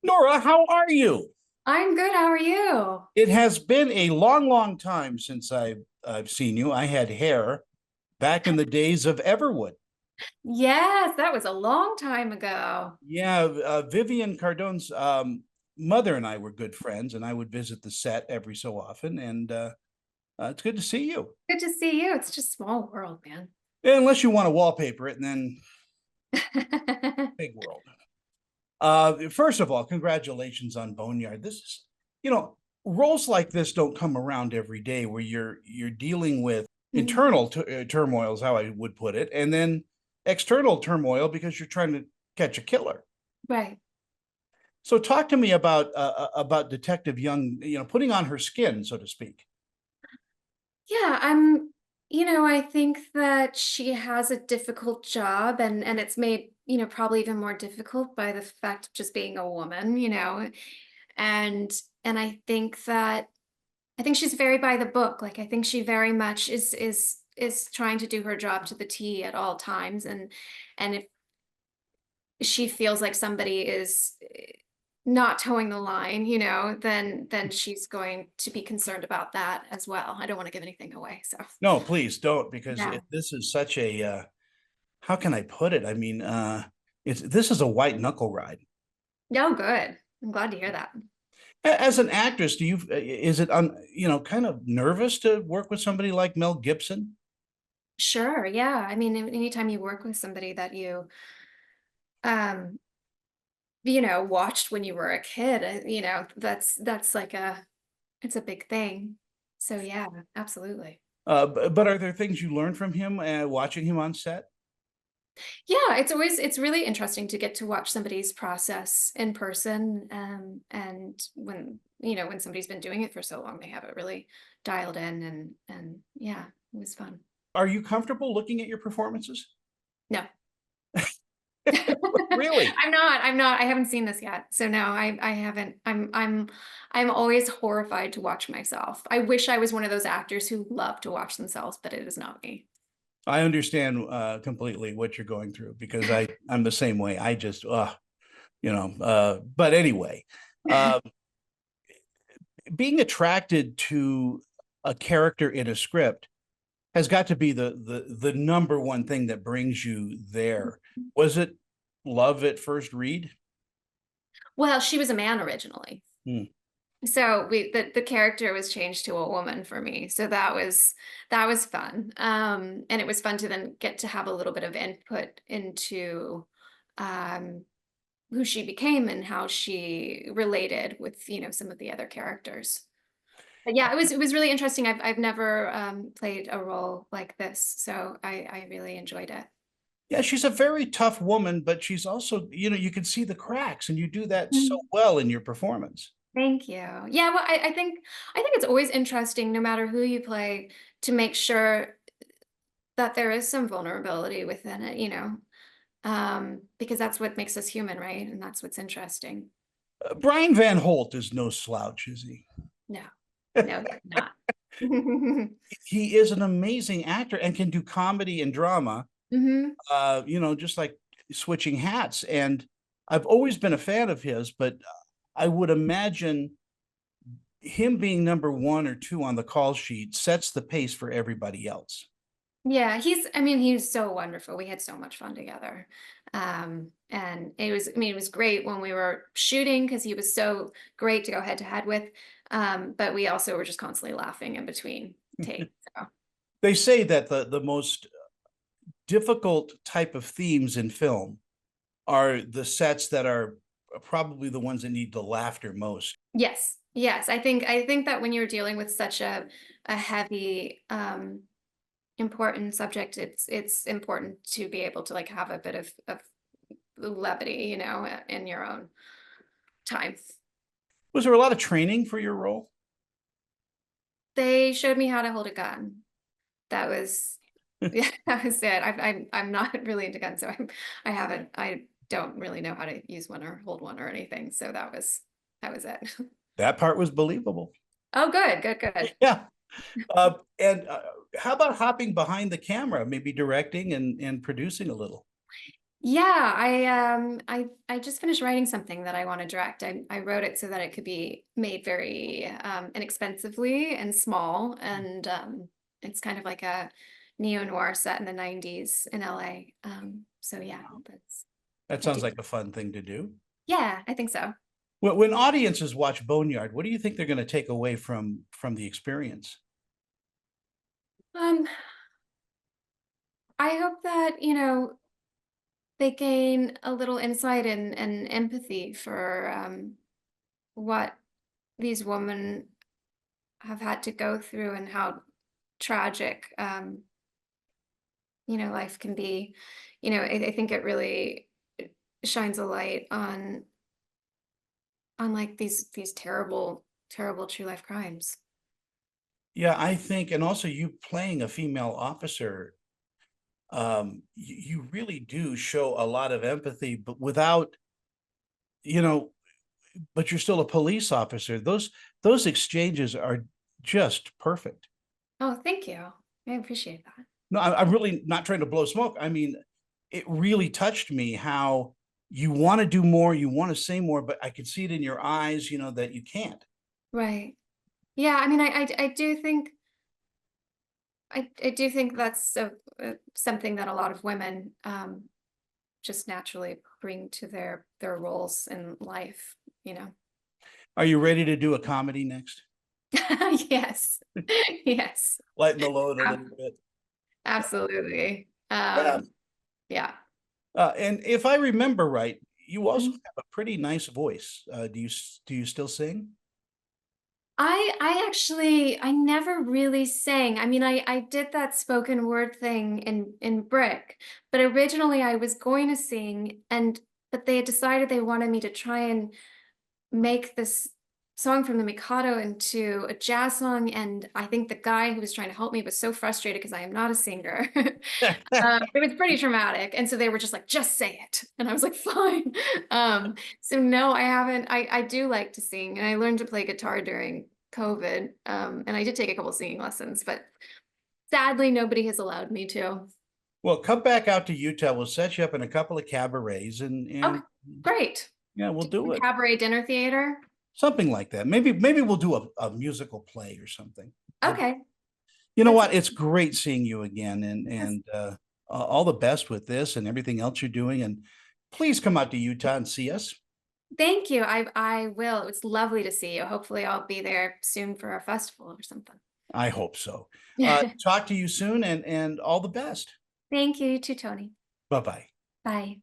Nora, how are you? I'm good. How are you? It has been a long, long time since I've seen you. I had hair back in the days of Everwood. Yes, that was a long time ago. Yeah, Vivian Cardone's mother and I were good friends, and I would visit the set every so often. And it's good to see you. Good to see you. It's just small world, man. Unless you want to wallpaper it, and then big world. First of all, congratulations on Boneyard. This is, you know, roles like this don't come around every day where you're dealing with Mhm. internal turmoil is how I would put it, and then external turmoil because you're trying to catch a killer. Right. So talk to me about Detective Young, putting on her skin, so to speak. Yeah, I think that she has a difficult job and it's made, probably even more difficult by the fact of just being a woman. And and I think she's very by the book. Like I think she very much is trying to do her job to the T at all times. And if she feels like somebody is not towing the line, then she's going to be concerned about that as well. I don't want to give anything away. So No, please don't, because yeah. this is such a how can I put it? I mean, this is a white knuckle ride. No, good. I'm glad to hear that. As an actress, do you is it kind of nervous to work with somebody like Mel Gibson? Sure. Yeah. I mean, anytime you work with somebody that um, watched when you were a kid, that's like it's a big thing. So yeah, absolutely. But are there things you learned from him watching him on set? Yeah, it's really interesting to get to watch somebody's process in person. And when somebody's been doing it for so long, they have it really dialed in and yeah, it was fun. Are you comfortable looking at your performances? No. Really? I'm not. I haven't seen this yet. So no, I haven't. I'm always horrified to watch myself. I wish I was one of those actors who love to watch themselves, but it is not me. I understand completely what you're going through because I'm the same way. I just but anyway, uh, being attracted to a character in a script has got to be the number one thing that brings you there. Was it love at first read? Well, she was a man originally. Hmm. So the character was changed to a woman for me. So that was fun. And it was fun to then get to have a little bit of input into um who she became and how she related with, some of the other characters. But yeah, it was really interesting. I've never played a role like this, so I really enjoyed it. Yeah, she's a very tough woman, but she's also, you can see the cracks, and you do that so Mhm. well in your performance. Thank you. Yeah, well, I think it's always interesting, no matter who you play, to make sure that there is some vulnerability within it, because that's what makes us human, right? And that's what's interesting. Brian Van Holt is no slouch, is he? No, no, he's not. He is an amazing actor and can do comedy and drama, Hmm. just like switching hats. And I've always been a fan of his, but I would imagine him being number one or two on the call sheet sets the pace for everybody else. Yeah, I mean, he's so wonderful. We had so much fun together. And it was great when we were shooting because he was so great to go head to head with. But we also were just constantly laughing in between takes. So They say that the most difficult type of themes in film are the sets that are probably the ones that need the laughter most. yes, yes. I think that when you're dealing with such a heavy important subject, it's important to be able to like have a bit of levity, in your own time. Was there a lot of training for your role? They showed me how to hold a gun. That was yeah, that was it. I'm not really into guns, so I don't really know how to use one or hold one or anything. So that was it. That part was believable. Oh, good, good, good. Yeah. And how about hopping behind the camera, maybe directing and producing a little? Yeah, I just finished writing something that I want to direct. I wrote it so that it could be made very inexpensively and small, and it's kind of like a neo-noir set in the 90s in LA. So yeah, that's That I do. sounds like a fun thing to do. Yeah, I think so. When audiences watch Boneyard, what do you think they're going to take away from the experience? Um, I hope that, they gain a little insight and empathy for what these women have had to go through and how tragic life can be. I think it really shines a light on like these terrible true life crimes. Yeah, I think, and also you playing a female officer, you really do show a lot of empathy, but without, you know, but you're still a police officer. Those exchanges are just perfect. Oh, thank you. I appreciate that. No, I'm really not trying to blow smoke. I mean, it really touched me how you want to do more, you want to say more, but I could see it in your eyes, that you can't. Right. Yeah, I mean, I do think I do think that's something that a lot of women just naturally bring to their roles in life, you know. Are you ready to do a comedy next? Yes. Yes. Lighten the load a ab- little bit. Absolutely. Yeah. Yeah. And if I remember right, you also Mhm. have a pretty nice voice. Do you still sing? I actually I never really sang. I mean, I did that spoken word thing in Brick, but originally I was going to sing, and but they had decided they wanted me to try and make this song from the Mikado into a jazz song, and I think the guy who was trying to help me was so frustrated because I am not a singer. It was pretty traumatic, and so they were just like, "Just say it," and I was like, "Fine." So no, I haven't. I do like to sing, and I learned to play guitar during COVID, and I did take a couple singing lessons, but sadly, nobody has allowed me to. Well, come back out to Utah. We'll set you up in a couple of cabarets and Okay, great. yeah, we'll do it. Cabaret dinner theater. Something like that. Maybe we'll do a musical play or something. Okay, You know that's what? It's great seeing you again, and yes. all the best with this and everything else you're doing. And please come out to Utah and see us. Thank you. I will. It was lovely to see you. Hopefully, I'll be there soon for a festival or something. I hope so. Talk to you soon, and all the best. Thank you. You too, Tony. Bye bye. Bye.